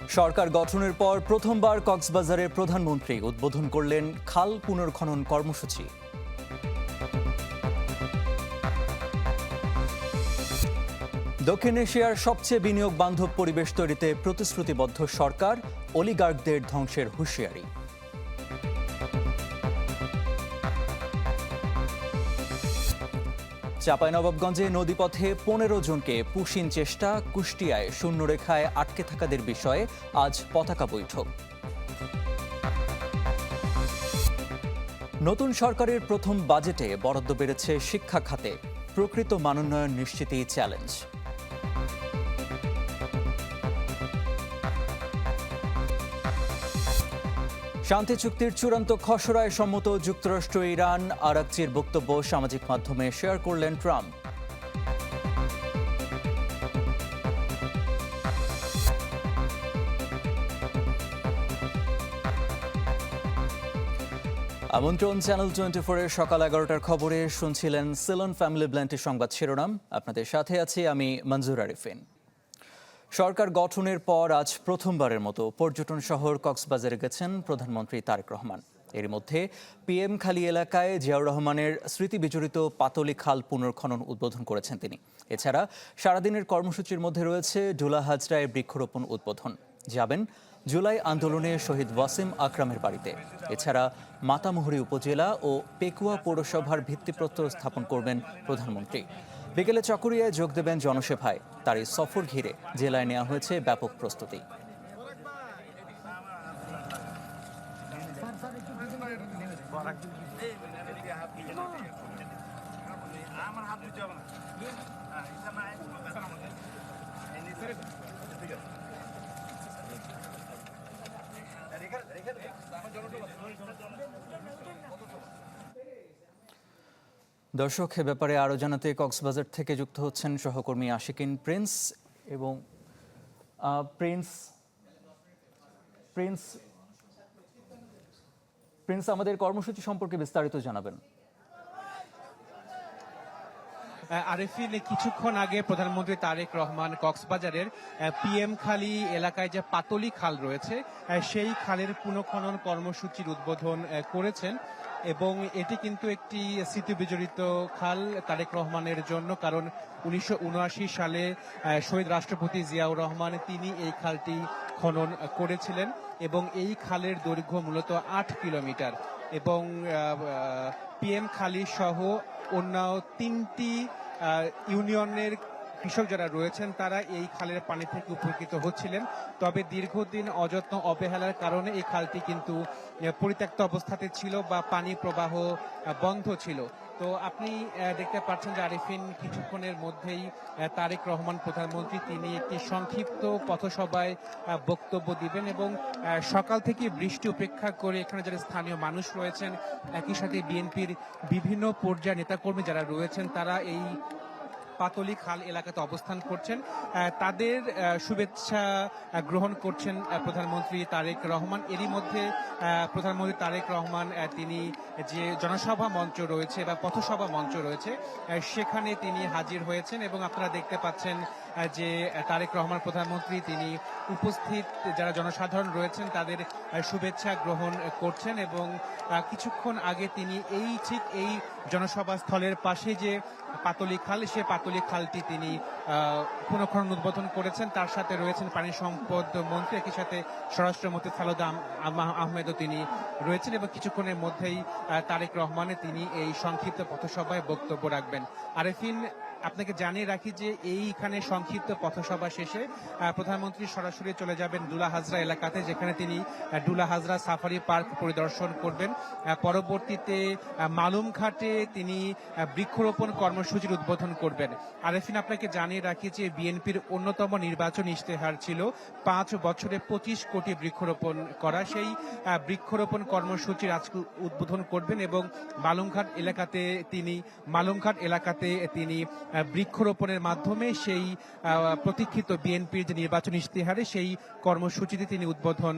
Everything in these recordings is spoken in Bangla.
সরকার গঠনের পর প্রথমবার কক্সবাজারের প্রধানমন্ত্রী উদ্বোধন করলেন খাল পুনর্খনন কর্মসূচি। দক্ষিণ এশিয়ার সবচেয়ে বিনিয়োগ বান্ধব পরিবেশ তৈরিতে প্রতিশ্রুতিবদ্ধ সরকার, অলিগার্কদের ধ্বংসের হুঁশিয়ারি। চাঁপাইনবাবগঞ্জে নদীপথে 15 জনকে পুশিন চেষ্টা, কুষ্টিয়ায় শূন্যরেখায় আটকে থাকাদের বিষয়ে আজ পতাকা বৈঠক। নতুন সরকারের প্রথম বাজেটে বরাদ্দ বেড়েছে শিক্ষা খাতে, প্রকৃত মানোন্নয়ন নিশ্চিতই চ্যালেঞ্জ। শান্তি চুক্তির চূড়ান্ত খসড়ায় সম্মত যুক্তরাষ্ট্র, ইরান। আরাকচির বক্তব্য সামাজিক মাধ্যমে শেয়ার করলেন ট্রাম্প। আমন্ত্রণ চ্যানেল 24-এর সকাল 11টার খবরে শুনছিলেন সিলন ফ্যামিলি ব্ল্যান্ডের সংবাদ শিরোনাম। আপনাদের সাথে আছি আমি মঞ্জুর আরিফিন। সরকার গঠনের পর আজ প্রথমবারের মতো পর্যটন শহর কক্সবাজারে গেছেন প্রধানমন্ত্রী তারেক রহমান। এর মধ্যে পিএম খালি এলাকায় জিয়াউর রহমানের স্মৃতি বিজড়িত পাতলি খাল পুনর্খনন উদ্বোধন করেছেন তিনি। এছাড়া সারাদিনের কর্মসূচির মধ্যে রয়েছে ডুলা হাজরায় বৃক্ষরোপণ উদ্বোধন। যাবেন জুলাই আন্দোলনে শহীদ ওয়াসিম আকরামের বাড়িতে। এছাড়া মাতামুহুরী উপজেলা ও পেকুয়া পৌরসভার ভিত্তিপ্রস্তর স্থাপন করবেন প্রধানমন্ত্রী। বিকেলে চকরিয়ায় যোগ দেবেন জনসেবায়। তার এই সফর ঘিরে জেলায় নেওয়া হয়েছে ব্যাপক প্রস্তুতি। দর্শক, এ ব্যাপারে আরও জানাতে কক্সবাজার থেকে যুক্ত হচ্ছেন সহকর্মী আশিকিন প্রিন্স। এবং প্রিন্স আমাদের কর্মসূচি সম্পর্কে বিস্তারিত জানাবেন। আরিফিন, কিছুক্ষণ আগে প্রধানমন্ত্রী তারেক রহমান কক্সবাজারের পিএম খালি এলাকায় যে পাতলি খাল রয়েছে সেই খালের পুনঃখনন কর্মসূচির উদ্বোধন করেছেন। এবং এটি কিন্তু একটি স্মৃতিবিজড়িত খাল তারেক রহমানের জন্য, কারণ 1979 সালে শহীদ রাষ্ট্রপতি জিয়াউর রহমান তিনি এই খালটি খনন করেছিলেন এবং এই খালের দৈর্ঘ্য মূলত 8 কিলোমিটার। এবং পিএম খালি সহ অন্য 3টি ইউনিয়নের কৃষক যারা রয়েছেন তারা এই খালের পানি থেকে উপকৃত হচ্ছিলেন। তবে দীর্ঘদিন অযত্ন অবহেলার কারণে এই খালটি কিন্তু পরিত্যক্ত অবস্থাতে ছিল বা পানি প্রবাহ বন্ধ ছিল। তো আপনি দেখতে পাচ্ছেন যে আরিফিন, কিছুক্ষণের মধ্যেই তারেক রহমান প্রধানমন্ত্রী তিনি একটি সংক্ষিপ্ত পথসভায় বক্তব্য দিবেন এবং সকাল থেকে বৃষ্টি উপেক্ষা করে এখানে যারা স্থানীয় মানুষ রয়েছেন, একই সাথে বিএনপির বিভিন্ন পর্যায়ের নেতাকর্মী যারা রয়েছেন তারা এই পাতলি খাল এলাকাতে অবস্থান করছেন। তাদের শুভেচ্ছা গ্রহণ করছেন প্রধানমন্ত্রী তারেক রহমান। এরই মধ্যে প্রধানমন্ত্রী তারেক রহমান তিনি যে জনসভা মঞ্চ রয়েছে বা পথসভা মঞ্চ রয়েছে সেখানে তিনি হাজির হয়েছেন এবং আপনারা দেখতে পাচ্ছেন যে তারেক রহমান প্রধানমন্ত্রী তিনি উপস্থিত যারা জনসাধারণ রয়েছেন তাদের শুভেচ্ছা গ্রহণ করছেন। এবং কিছুক্ষণ আগে তিনি ঠিক এই জনসভা স্থলের পাশে যে পাতলি খাল, সে পাতলি খালটি তিনি পুনঃখনন উদ্বোধন করেছেন। তার সাথে রয়েছেন পানি সম্পদ মন্ত্রী, একই সাথে স্বরাষ্ট্রমন্ত্রী খালেদা আহমেদও তিনি রয়েছেন। এবং কিছুক্ষণের মধ্যেই তারেক রহমানের তিনি এই সংক্ষিপ্ত পথসভায় বক্তব্য রাখবেন। আরিফিন, আপনাকে জানিয়ে রাখি যে এইখানে সংক্ষিপ্ত পথসভা শেষে প্রধানমন্ত্রী সরাসরি চলে যাবেন ডুলা হাজরা এলাকাতে, যেখানে তিনি ডুলা হাজরা সাফারি পার্ক পরিদর্শন করবেন। পরবর্তীতে মালুমঘাটে তিনি বৃক্ষরোপণ কর্মসূচির উদ্বোধন করবেন। আরিফিন, আপনাকে জানিয়ে রাখি যে বিএনপির অন্যতম নির্বাচন ইশতেহার ছিল 5 বছরে 25 কোটি বৃক্ষরোপণ করা। সেই বৃক্ষরোপণ কর্মসূচির আজকে উদ্বোধন করবেন এবং মালুমঘাট এলাকাতে তিনি বৃক্ষরোপণের মাধ্যমে সেই প্রতীক্ষিত বিএনপির যে নির্বাচন ইশতেহারে সেই কর্মসূচিতে তিনি উদ্বোধন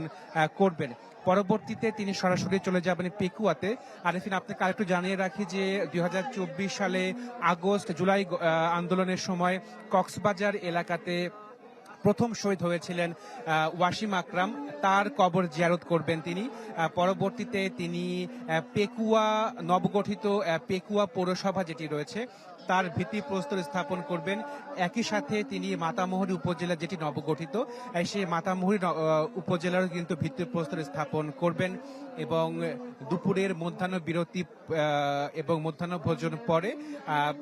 করবেন। পরবর্তীতে তিনি সরাসরি চলে যাবেন পেকুয়াতে। আরিফিন, আপনাকে আরেকটু জানিয়ে রাখি যে 2024 সালে জুলাই আন্দোলনের সময় কক্সবাজার এলাকাতে প্রথম শহীদ হয়েছিলেন ওয়াসিম আকরাম, তার কবর জিয়ারত করবেন তিনি। পরবর্তীতে তিনি পেকুয়া নবগঠিত পেকুয়া পৌরসভা যেটি রয়েছে তার ভিত্তিপ্রস্তর স্থাপন করবেন। একই সাথে তিনি মাতামুহুরী উপজেলা যেটি নবগঠিত সেই মাতামুহুরী উপজেলার কিন্তু ভিত্তিপ্রস্তর স্থাপন করবেন এবং দুপুরের মধ্যাহ্ন বিরতি এবং মধ্যাহ্ন ভোজন পরে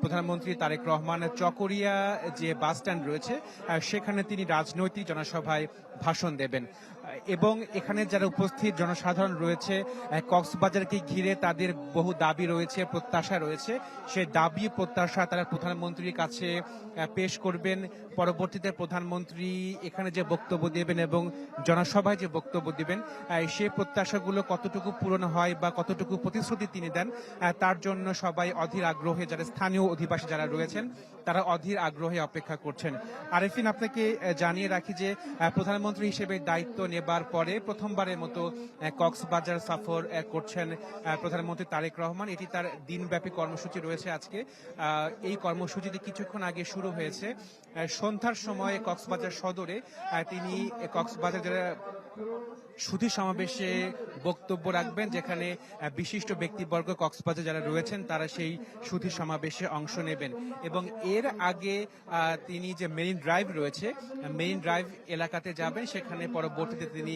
প্রধানমন্ত্রী তারেক রহমান চকরিয়া যে বাস স্ট্যান্ড রয়েছে সেখানে তিনি রাজনৈতিক জনসভায় ভাষণ দেবেন এবং এখানে যারা উপস্থিত জনসাধারণ রয়েছে কক্সবাজারকে ঘিরে তাদের বহু দাবি রয়েছে, প্রত্যাশা রয়েছে। সেই দাবি প্রত্যাশা তারা প্রধানমন্ত্রীর কাছে পেশ করবেন। পরবর্তীতে প্রধানমন্ত্রী এখানে যে বক্তব্য দেবেন এবং জনসভায় যে বক্তব্য দেবেন সেই প্রত্যাশাগুলো কতটুকু পূরণ হয় বা কতটুকু প্রতিশ্রুতি তিনি দেন তার জন্য সবাই অধীর আগ্রহে, যারা স্থানীয় অধিবাসী যারা রয়েছেন তারা অধীর আগ্রহে অপেক্ষা করছেন। আরেফিন, আপনাকে জানিয়ে রাখি যে প্রধানমন্ত্রী হিসেবে দায়িত্ব নেবার পরে প্রথমবারের মতো কক্সবাজার সফর করছেন প্রধানমন্ত্রী তারেক রহমান। এটি তার দিনব্যাপী কর্মসূচি রয়েছে আজকে। এই কর্মসূচিতে কিছুক্ষণ আগে শুরু হয়েছে। সন্ধ্যার সময় কক্সবাজার সদরে তিনি কক্সবাজার যারা সুধী সমাবেশে বক্তব্য রাখবেন, যেখানে বিশিষ্ট ব্যক্তিবর্গ কক্সবাজার যারা রয়েছেন তারা সেই সুধী সমাবেশে অংশ নেবেন এবং এর আগে তিনি যে মেরিন ড্রাইভ রয়েছে মেরিন ড্রাইভ এলাকাতে যাবেন, সেখানে পরবর্তীতে তিনি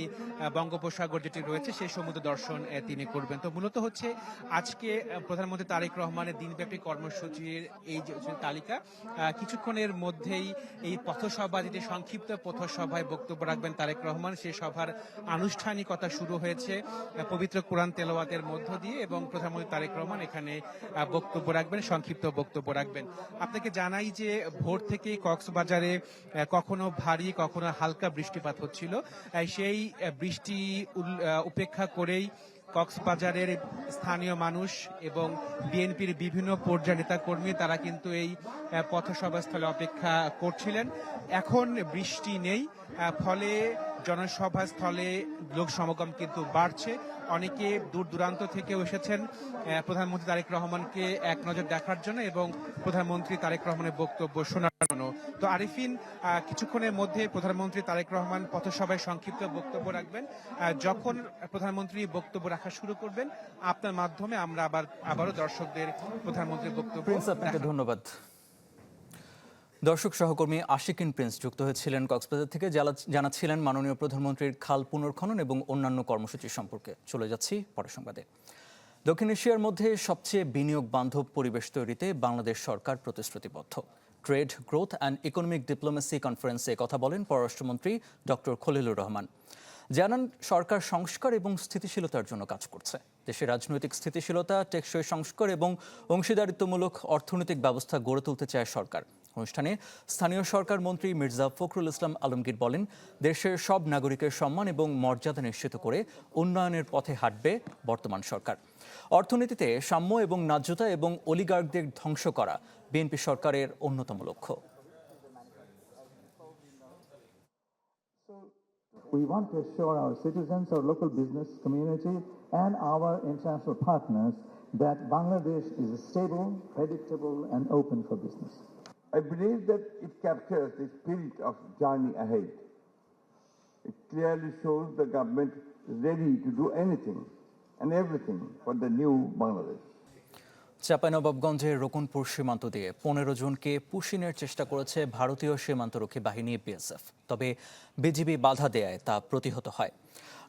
বঙ্গোপসাগর যেটি রয়েছে সেই সমুদ্র দর্শন তিনি করবেন। তো মূলত হচ্ছে আজকে প্রধানমন্ত্রী তারেক রহমানের দিনব্যাপী কর্মসূচির এই যে তালিকা। কিছুক্ষণের মধ্যেই এই পথসভা, যেটি সংক্ষিপ্ত পথসভায় বক্তব্য রাখবেন তারেক রহমান, সেই সভার আনুষ্ঠানিকতা শুরু হয়েছে পবিত্র কোরআন তেলাওয়াতের মধ্য দিয়ে এবং প্রধানমন্ত্রী তারেক রহমান এখানে বক্তব্য রাখবেন, সংক্ষিপ্ত বক্তব্য রাখবেন। আপনাকে জানাই যে ভোর থেকেই কক্সবাজারে কখনো ভারী কখনো হালকা বৃষ্টিপাত হচ্ছিল। সেই বৃষ্টি উপেক্ষা করেই কক্সবাজারের স্থানীয় মানুষ এবং বিএনপির বিভিন্ন পর্যায়ের নেতা কর্মী তারা কিন্তু এই পথসভাস্থলে অপেক্ষা করছিলেন। এখন বৃষ্টি নেই, ফলে জনসভাস্থলে লোক সমাগম কিন্তু বাড়ছে। অনেকে দূর দূরান্ত থেকেও এসেছেন প্রধানমন্ত্রী তারেক রহমানকে এক নজর দেখার জন্য এবং প্রধানমন্ত্রী তারেক রহমানের বক্তব্য শোনার জন্য। তো আরিফিন, কিছুক্ষণের মধ্যে প্রধানমন্ত্রী তারেক রহমান পথসভায় সংক্ষিপ্ত বক্তব্য রাখবেন। যখন প্রধানমন্ত্রী বক্তব্য রাখা শুরু করবেন আপনার মাধ্যমে আমরা আবারও দর্শকদের প্রধানমন্ত্রীর বক্তব্য। আপনাকে ধন্যবাদ। দর্শক সহকর্মী আশিকিন প্রিন্স যুক্ত হয়েছিলেন কক্সবাজার থেকে, জানাচ্ছিলেন মাননীয় প্রধানমন্ত্রীর খাল পুনর্খনন এবং অন্যান্য কর্মসূচি সম্পর্কে। চলে যাচ্ছি পরের সংবাদে। দক্ষিণ এশিয়ার মধ্যে সবচেয়ে বিনিয়োগ বান্ধব পরিবেশ তৈরিতে বাংলাদেশ সরকার প্রতিশ্রুতিবদ্ধ। Trade, growth and economic diplomacy কনফারেন্সে কথা বলেন পররাষ্ট্রমন্ত্রী ডক্টর খলিলুর রহমান। জানান, সরকার সংস্কার এবং স্থিতিশীলতার জন্য কাজ করছে। দেশের রাজনৈতিক স্থিতিশীলতা, টেকসই সংস্কার এবং অংশীদারিত্বমূলক অর্থনৈতিক ব্যবস্থা গড়ে তুলতে চায় সরকার। অনুষ্ঠানে স্থানীয় সরকার মন্ত্রী মির্জা ফখরুল ইসলাম আলমগীর বলেন, দেশের সব নাগরিকের সম্মান এবং মর্যাদা নিশ্চিত করে উন্নয়নের পথে হাঁটবে বর্তমান সরকার। অর্থনীতিতে সাম্য এবং ন্যায্যতা এবং অলিগার্কদের ধ্বংস করা বিএনপি সরকারের অন্যতম লক্ষ্য। We want to assure our citizens, our local business community, and our international partners that Bangladesh is stable, predictable, and open for business. I believe that it captures the spirit of journey ahead. It clearly shows the government is ready to do anything and everything for the new Bangladesh. চাঁপাইনবাবগঞ্জের রকুনপুর সীমান্ত দিয়ে 15 জনকে পুশিনের চেষ্টা করেছে ভারতীয় সীমান্তরক্ষী বাহিনী বিএসএফ। তবে বিজিবি বাধা দেয় তা প্রতিহত হয়।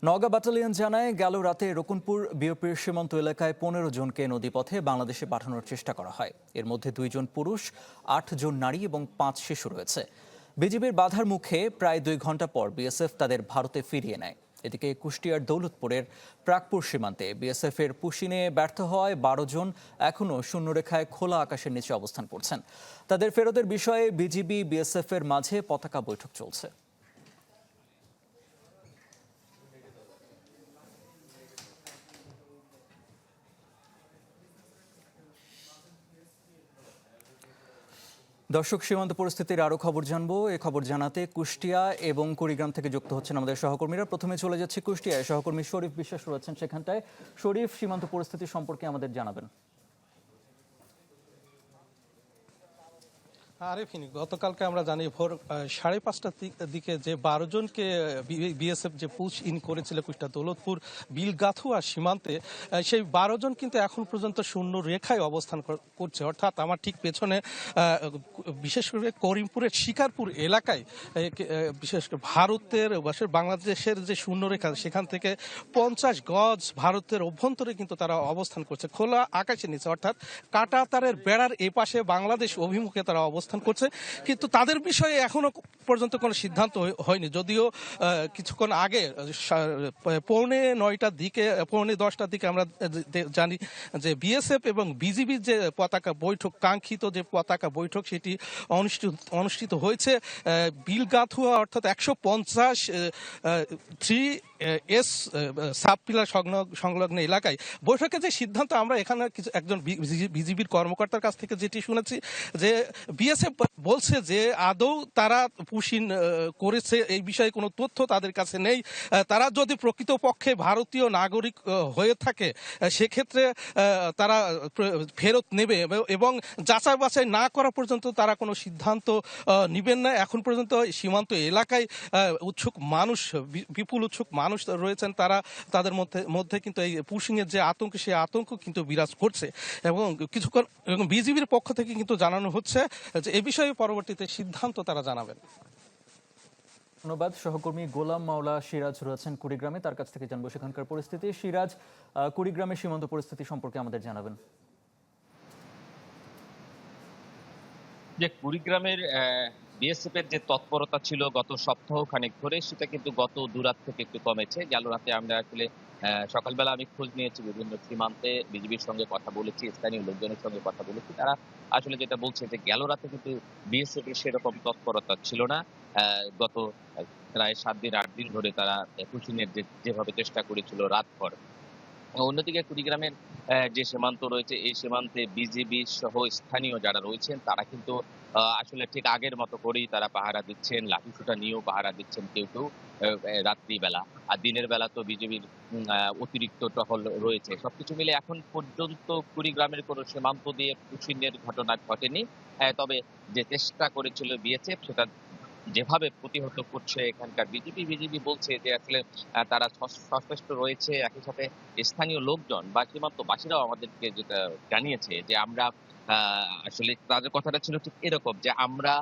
নওগাঁ ব্যাটালিয়ন জানায়, গেল রাতে রকুনপুর বিওপির সীমান্ত এলাকায় 15 জনকে নদীপথে বাংলাদেশে পাঠানোর চেষ্টা করা হয়। এর মধ্যে 2 জন পুরুষ, 8 জন নারী এবং 5 শিশু রয়েছে। বিজিবির বাধার মুখে প্রায় 2 ঘন্টা পর বিএসএফ তাদের ভারতে ফিরিয়ে নেয়। এদিকে কুষ্টিয়ার দৌলতপুরের প্রাকপুর সীমান্তে বিএসএফ এর পুশিনে ব্যর্থ হওয়ায় 12 জন এখনও শূন্যরেখায় খোলা আকাশের নিচে অবস্থান করছেন। তাদের ফেরতের বিষয়ে বিজিবি বিএসএফ এর মাঝে পতাকা বৈঠক চলছে। দর্শক, সীমান্ত পরিস্থিতির আরও খবর জানবো। এ খবর জানাতে কুষ্টিয়া এবং কুড়িগ্রাম থেকে যুক্ত হচ্ছেন আমাদের সহকর্মীরা। প্রথমে চলে যাচ্ছি কুষ্টিয়ায়, সহকর্মী শরীফ বিশ্বাস রয়েছেন সেখানটায়। শরীফ, সীমান্ত পরিস্থিতি সম্পর্কে আমাদের জানাবেন। আরেফিন, গতকালকে আমরা জানি ভোর 5:30টার দিকে যে 12 জনকে বিএসএফ যে পুশ ইন করেছিল কুষ্টিয়া দৌলতপুর বিলগাথুয়া সীমান্তে, সেই 12 জন কিন্তু এখন পর্যন্ত শূন্য রেখায় অবস্থান করছে। অর্থাৎ আমার ঠিক পেছনে বিশেষ করে করিমপুরের শিকারপুর এলাকায় বিশেষ করে বাংলাদেশের যে শূন্য রেখা সেখান থেকে 50 গজ ভারতের অভ্যন্তরে কিন্তু তারা অবস্থান করছে, খোলা আকাশের নিচে, অর্থাৎ কাঁটা তারের বেড়ার এপাশে বাংলাদেশ অভিমুখে তারা অবস্থান করছে। কিন্তু তাদের বিষয়ে এখনো পর্যন্ত কোনো সিদ্ধান্ত হয়নি, যদিও কিছুক্ষণ আগে 9:45টার দিকে 9:45টার দিকে আমরা জানি যে বিএসএফ এবং বিজিবির যে পতাকা বৈঠক, কাঙ্ক্ষিত যে পতাকা বৈঠক, সেটি অনুষ্ঠিত হয়েছে বিলগাথুয়া অর্থাৎ 150 3S সাব পিলার সংলগ্ন এলাকায়। বৈঠকে যে সিদ্ধান্ত, আমরা এখানে একজন বিজিবির কর্মকর্তার কাছ থেকে যেটি শুনেছি যে বিএসএফ বলছে যে আদৌ তারা পুশিন করেছে এই বিষয়ে কোনো তথ্য তাদের কাছে নেই। তারা যদি প্রকৃতপক্ষে ভারতীয় নাগরিক হয়ে থাকে সেক্ষেত্রে তারা ফেরত নেবে এবং যাচাই বাছাই না করা পর্যন্ত তারা কোনো সিদ্ধান্ত নেবেন না। এখন পর্যন্ত সীমান্ত এলাকায় উৎসুক মানুষ, বিপুল উৎসুক মানুষ রয়েছেন, তাদের মধ্যে কিন্তু এই পুশিংয়ের যে আতঙ্ক, সেই আতঙ্ক কিন্তু বিরাজ করছে। এবং কিছুক্ষণ বিজিবির পক্ষ থেকে কিন্তু জানানো হচ্ছে যে এ বিষয়ে পরবর্তীতে সিদ্ধান্ত তারা জানাবেন। ধন্যবাদ। সহকর্মী গোলাম মাওলা সিরাজ রয়েছেন কুড়িগ্রামে, তার কাছ থেকে জানবো সেখানকার পরিস্থিতি। সিরাজ, কুড়িগ্রামের সীমান্ত পরিস্থিতি সম্পর্কে আমাদের জানাবেন। যে কুড়িগ্রামের বিএসএফ এর যে তৎপরতা ছিল গত সপ্তাহ খানেক ধরে, সেটা কিন্তু গত দুরাত থেকে একটু কমেছে। গেল রাতে আমরা আসলে সকালবেলা আমি খোঁজ নিয়েছি, বিভিন্ন সীমান্তে বিজিবির সঙ্গে কথা বলেছি, স্থানীয় লোকজনের সঙ্গে কথা বলেছি। তারা আসলে যেটা বলছে যে গেল রাতে কিন্তু বিএসএফ এর সেরকম তৎপরতা ছিল না। গত প্রায় 7 দিন 8 দিন ধরে তারা পুশিনের যেভাবে চেষ্টা করেছিল রাতভর। অন্যদিকে কুড়িগ্রামের যে সীমান্ত রয়েছে, এই সীমান্তে বিজিবি সহ স্থানীয় যারা রয়েছেন তারা কিন্তু আসলে ঠিক আগের মতো করেই তারা পাহারা দিচ্ছেন, লাঠিসোঁটা নিয়েও পাহারা দিচ্ছেন কেউ কেউ রাত্রিবেলা। আর দিনের বেলা তো বিজিবির অতিরিক্ত টহল রয়েছে। সবকিছু মিলে এখন পর্যন্ত কুড়িগ্রামের কোনো সীমান্ত দিয়ে পুশিনের ঘটনা ঘটেনি। তবে যে চেষ্টা করেছিল বিএসএফ, সেটা যেভাবে প্রতিহত করছে এখানকার বিজিবি বলছে যে আসলে তারা সচেষ্ট রয়েছে। একই সাথে স্থানীয় লোকজন বা সীমান্তবাসীরাও আমাদেরকে যেটা জানিয়েছে যে আমরা আসলে তাদের কথাটা ছিল ঠিক এরকম যে আমরা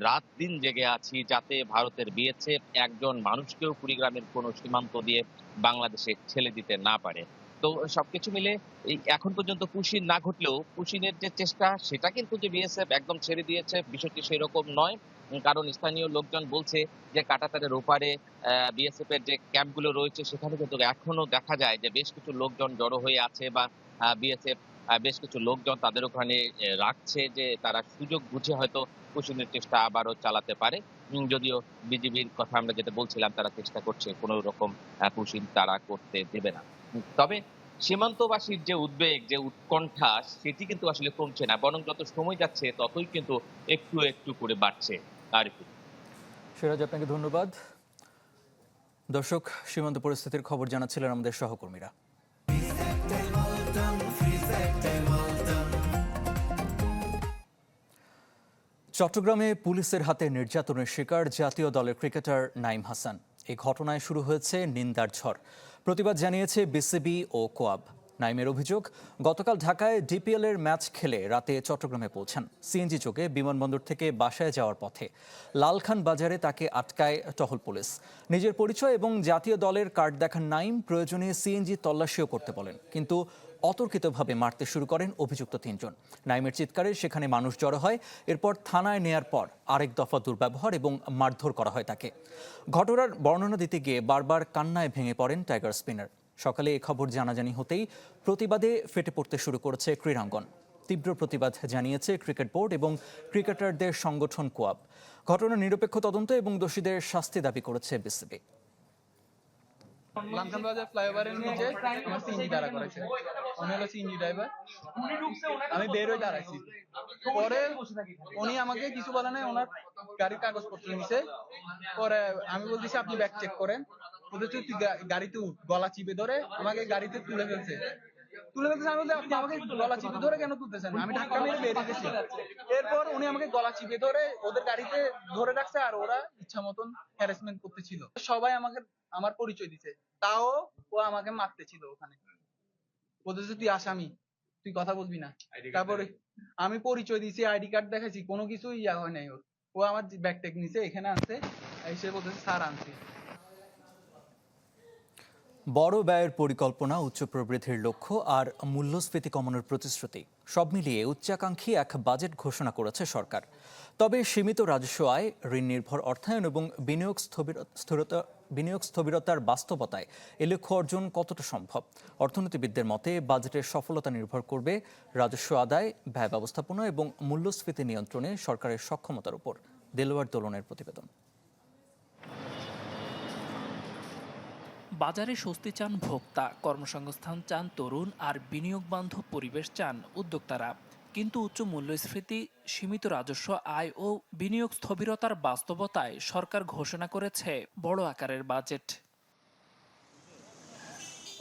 রাত দিন জেগে আছি যাতে ভারতের বিএসএফ একজন মানুষকেও কুড়িগ্রামের কোনো সীমান্ত দিয়ে বাংলাদেশে ঠেলে দিতে না পারে। তো সবকিছু মিলে এই এখন পর্যন্ত পুশিন না ঘটলেও পুশিনের যে চেষ্টা, সেটা কিন্তু যে বিএসএফ একদম ছেড়ে দিয়েছে বিষয়টি সেরকম নয়। কারণ স্থানীয় লোকজন বলছে যে কাঁটাতারের ওপারে বিএসএফ এর যে ক্যাম্পগুলো রয়েছে সেখানে কিন্তু এখনো দেখা যায় যে বেশ কিছু লোকজন জড়ো হয়ে আছে বা বিএসএফ বেশ কিছু লোকজন তাদের ওখানে রাখছে, যে তারা সুযোগ বুঝে হয়তো পুশিনের চেষ্টা আবারও চালাতে পারে। যদিও বিজিবির কথা আমরা যেটা বলছিলাম, তারা চেষ্টা করছে কোনো রকম পুশিন তারা করতে দেবে না। তবে সীমান্তবাসীর যে উদ্বেগ, যে উৎকণ্ঠা, সেটি কিন্তু আসলে কমছে না, বরং যত সময় যাচ্ছে ততই কিন্তু একটু একটু করে বাড়ছে। সিরাজ, আপনাকে ধন্যবাদ। দর্শক, সীমান্ত পরিস্থিতির খবর জানাচ্ছিলেন আমাদের সহকর্মীরা। চট্টগ্রামে পুলিশের হাতে নির্যাতনের শিকার জাতীয় দলের ক্রিকেটার নাঈম হাসান। এই ঘটনায় শুরু হয়েছে নিন্দার ঝড়। প্রতিবাদ জানিয়েছে বিসিবি ও কোয়াব। নাঈমের অভিযোগ, গতকাল ঢাকায় ডিপিএল এর ম্যাচ খেলে রাতে চট্টগ্রামে পৌঁছান। সিএনজি চোখে বিমানবন্দর থেকে বাসায় যাওয়ার পথে লালখান বাজারে তাকে আটকায় টহল পুলিশ। নিজের পরিচয় এবং জাতীয় দলের কার্ড দেখান নাঈম, প্রয়োজনে সিএনজি তল্লাশিও করতে বলেন, কিন্তু অতর্কিতভাবে মারতে শুরু করেন অভিযুক্ত 3 জন। নাঈমের চিৎকারে সেখানে মানুষ জড়ো হয়। এরপর থানায় নেয়ার পর আরেক দফা দুর্ব্যবহার এবং মারধর করা হয় তাকে। ঘটনার বর্ণনা দিতে গিয়ে বারবার কান্নায় ভেঙে পড়েন টাইগার স্পিনার। সকালে এ খবর জানাজানি হতেই প্রতিবাদে ফেটে পড়তে শুরু করেছে ক্রীড়াঙ্গন। তীব্র প্রতিবাদ জানিয়েছে ক্রিকেট বোর্ড এবং ক্রিকেটারদের সংগঠন কোয়াব। ঘটনার নিরপেক্ষ তদন্ত এবং দোষীদের শাস্তি দাবি করেছে বিসিবি। লালখান বাজার ফ্লাইওভারের নিচে আমার সিএনজি দাঁড়া করেছে, উনি হলো সিএনজি ড্রাইভার। আমি বের হয়ে দাঁড়াইছি, পরে উনি আমাকে কিছু বলে নাই, ওনার গাড়ির কাগজপত্র নিছে। পরে আমি বলতেছি আপনি ব্যাগ চেক করেন, বলতেছে তুই গাড়িতে উঠ, গলা চিপে ধরে আমাকে গাড়িতে তুলে ফেলছে। তুলে দিতেছে। আমি বললাম, আপনি আমাকে গলা চিপে ধরে কেন তুলতেছেন? আমি ধাক্কা মেরে বেরিয়ে গেছি। এরপর উনি আমাকে গলা চিপে ধরে ওদের গাড়িতে ধরে রাখছে, আর ওরা ইচ্ছা মতন হ্যারাসমেন্ট করতেছিল। সবাই আমাকে আমার পরিচয় দিছে, তাও ও আমাকে মারতেছিল ওখানে। বলতেছে তুই আসামি, তুই কথা বলবি না। তারপরে আমি পরিচয় দিয়েছি, আইডি কার্ড দেখাইছি, কোনো কিছু ইয়া হয় নাই ওর। ও আমার ব্যাগ ট্যাগ নিছে, এখানে আনছে, এসে বলতেছে স্যার আনছি। বড় ব্যয়ের পরিকল্পনা, উচ্চ প্রবৃদ্ধির লক্ষ্য আর মূল্যস্ফীতি কমানোর প্রতিশ্রুতি সব মিলিয়ে উচ্চাকাঙ্ক্ষী এক বাজেট ঘোষণা করেছে সরকার। তবে সীমিত রাজস্ব আয়, ঋণ নির্ভর অর্থায়ন এবং বিনিয়োগ স্থবিরতার বাস্তবতায় এ লক্ষ্য অর্জন কতটা সম্ভব? অর্থনীতিবিদদের মতে বাজেটের সফলতা নির্ভর করবে রাজস্ব আদায়, ব্যয় ব্যবস্থাপনা এবং মূল্যস্ফীতি নিয়ন্ত্রণে সরকারের সক্ষমতার উপর। দেলোয়ার দোলনের প্রতিবেদন। বাজারে স্বস্তি চান ভোক্তা, কর্মসংস্থান চান তরুণ, আর বিনিয়োগ বান্ধব পরিবেশ চান উদ্যোক্তারা। কিন্তু উচ্চ মূল্যস্ফীতি, সীমিত রাজস্ব আয় ও বিনিয়োগ স্থবিরতার বাস্তবতায় সরকার ঘোষণা করেছে বড় আকারের বাজেট।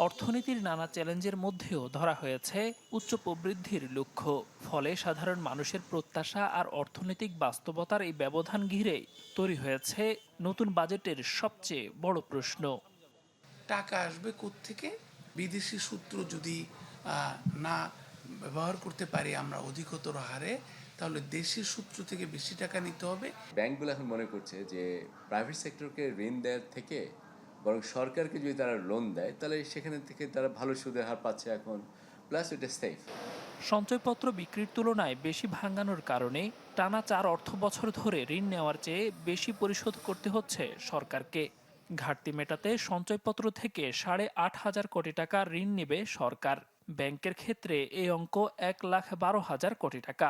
অর্থনীতির নানা চ্যালেঞ্জের মধ্যেও ধরা হয়েছে উচ্চ প্রবৃদ্ধির লক্ষ্য। ফলে সাধারণ মানুষের প্রত্যাশা আর অর্থনৈতিক বাস্তবতার এই ব্যবধান ঘিরে তৈরি হয়েছে নতুন বাজেটের সবচেয়ে বড় প্রশ্ন। টাকা আসবে কোত্থেকে? বিদেশি সূত্র যদি না ব্যবহার করতে পারি আমরা অধিকতর হারে, তাহলে দেশীয় সূত্র থেকে বেশি টাকা নিতে হবে। ব্যাংকগুলো এখন মনে করছে যে প্রাইভেট সেক্টরকে ঋণ দেওয়ার থেকে বরং সরকারকে যদি তারা লোন দেয়, তাহলে সেখানে থেকে তারা ভালো সুদের হার পাচ্ছে এখন, প্লাস এটা সেফ। সঞ্চয়পত্র বিক্রির তুলনায় বেশি ভাঙানোর কারণে টানা 4 অর্থ বছর ধরে ঋণ নেওয়ার চেয়ে বেশি পরিশোধ করতে হচ্ছে সরকারকে। ঘাটতি মেটাতে সঞ্চয়পত্র থেকে 8.5 কোটি টাকা ঋণ নেবে সরকার। ব্যাংকের ক্ষেত্রে এই অঙ্ক 1,12,000 কোটি টাকা।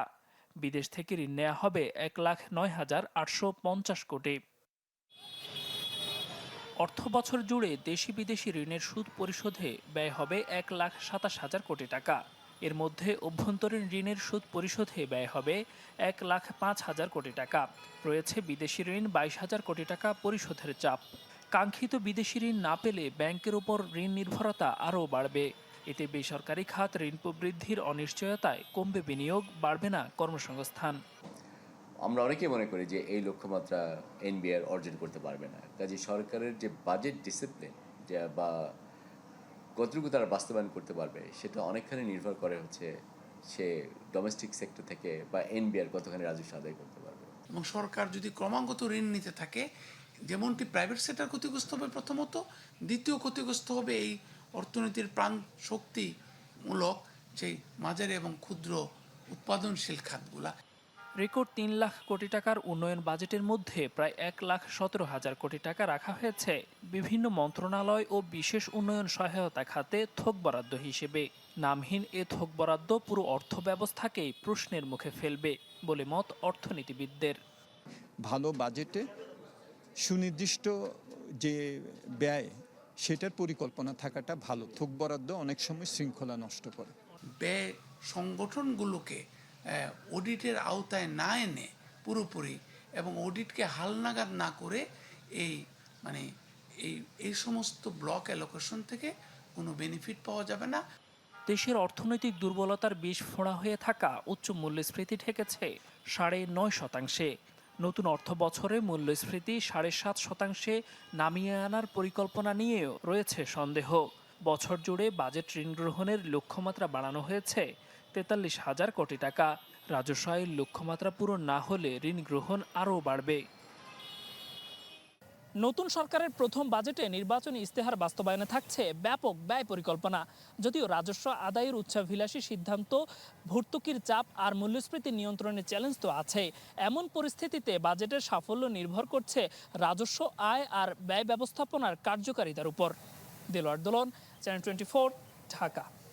বিদেশ থেকে ঋণ নেওয়া হবে 1,09,850 কোটি। অর্থ বছর জুড়ে দেশি বিদেশি ঋণের সুদ পরিশোধে ব্যয় হবে 1,27,000 কোটি টাকা। এর মধ্যে অভ্যন্তরীণ ঋণের সুদ পরিশোধে ব্যয় হবে 1,05,000 কোটি টাকা। রয়েছে বিদেশি ঋণ 22,000 কোটি টাকা পরিশোধের চাপ। কাঙ্ক্ষিত বিদেশি ঋণ না পেলে ব্যাংকের উপর ঋণ নির্ভরতা আরও বাড়বে। এতে বেসরকারি খাত ঋণ প্রবৃদ্ধির অনিশ্চয়তায় কমবে বিনিয়োগ, বাড়বে না কর্মসংস্থান। আমরা অনেকেই মনে করি যে এই লক্ষ্যমাত্রা এনবিআর অর্জন করতে পারবে না। কাজে সরকারের যে বাজেট ডিসিপ্লিন বা কতটুকু তারা বাস্তবায়ন করতে পারবে, সেটা অনেকখানি নির্ভর করে হচ্ছে সে ডোমেস্টিক সেক্টর থেকে বা এনবিআর কতখানি রাজস্ব আদায় করতে পারবে। এবং সরকার যদি ক্রমাগত ঋণ নিতে থাকে, যেমনটি প্রাইভেট সেক্টর ক্ষতিগ্রস্ত হবে প্রথমত, দ্বিতীয় ক্ষতিগ্রস্ত হবে এই অর্থনীতির প্রাণ শক্তিমূলক যেই মাঝারি এবং ক্ষুদ্র উৎপাদনশীল খাতগুলা। রেকর্ড 3 লাখ কোটি টাকার উন্নয়ন বাজেটের মধ্যে প্রায় 1,17,000 কোটি টাকা রাখা হয়েছে বিভিন্ন মন্ত্রণালয় ও বিশেষ উন্নয়ন সহায়তা খাতে থোক বরাদ্দ হিসেবে। নামহীন এ থোক বরাদ্দ পুরো অর্থ ব্যবস্থাকেই প্রশ্নের মুখে ফেলবে বলে মত অর্থনীতিবিদদের। ভালো বাজেটে সুনির্দিষ্ট যে ব্যয়, সেটার পরিকল্পনা থাকাটা ভালো। থোক বরাদ্দ অনেক সময় শৃঙ্খলা নষ্ট করে। ব্যয় সংগঠনগুলোকে অডিটের আওতায় না এনে পুরোপুরি এবং অডিটকে হালনাগাদ না করে এই সমস্ত ব্লক অ্যালোকেশন থেকে কোনো বেনিফিট পাওয়া যাবে না। দেশের অর্থনৈতিক দুর্বলতার বিষ ফোঁড়া হয়ে থাকা উচ্চ মূল্যস্ফীতি ঠেকেছে 9.5%। নতুন অর্থ বছরে মূল্যস্ফীতি 7.5% নামিয়ে আনার পরিকল্পনা নিয়েও রয়েছে সন্দেহ। বছর জুড়ে বাজেট ঋণ গ্রহণের লক্ষ্যমাত্রা বাড়ানো হয়েছে 43,000 কোটি টাকা। রাজস্ব আয়ের লক্ষ্যমাত্রা পূরণ না হলে ঋণ গ্রহণ আরও বাড়বে। নতুন সরকারের প্রথম বাজেটে নির্বাচনী ইস্তেহার বাস্তবায়নে থাকছে ব্যাপক ব্যয় পরিকল্পনা। যদিও রাজস্ব আদায়ের উচ্চাভিলাষী সিদ্ধান্ত, ভর্তুকির চাপ আর মূল্যস্ফীতি নিয়ন্ত্রণের চ্যালেঞ্জ তো আছে। এমন পরিস্থিতিতে বাজেটের সাফল্য নির্ভর করছে রাজস্ব আয় আর ব্যয় ব্যবস্থাপনার কার্যকারিতার উপর। দেলোয়ার দোলন, চ্যানেল 24, ঢাকা।